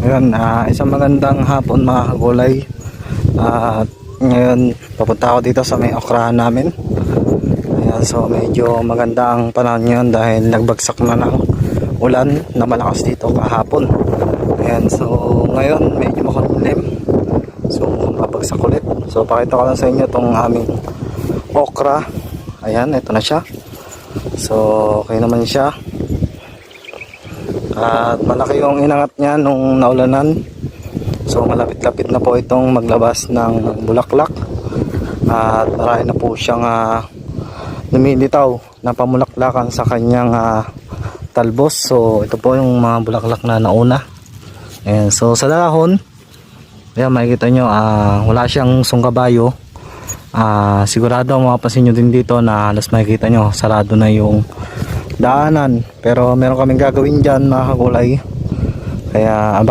Ngayon, isang magandang hapon mga kagulay. At ngayon, papunta ako dito sa may okrahan namin. Ayan, so medyo maganda ang panahon ngayon dahil nagbagsak na ng ulan na malakas dito kahapon. Ayan, so ngayon medyo makulimlim. So mabagsak ulit. So pakita ko lang sa inyo itong aming okra. Ayan, ito na siya. So okay naman siya. At malaki yung inangat niya nung naulanan. So malapit-lapit na po itong maglabas ng bulaklak. At marami na po siyang lumilitaw na pamulaklakan sa kanyang talbos. So ito po yung mga bulaklak na nauna. Ayan, so sa dahon, ayan, makikita nyo wala siyang sungkabayo. Sigurado mapapansin nyo din dito na halos makikita nyo sarado na yung daanan, pero meron kaming gagawin dyan mga kagulay, kaya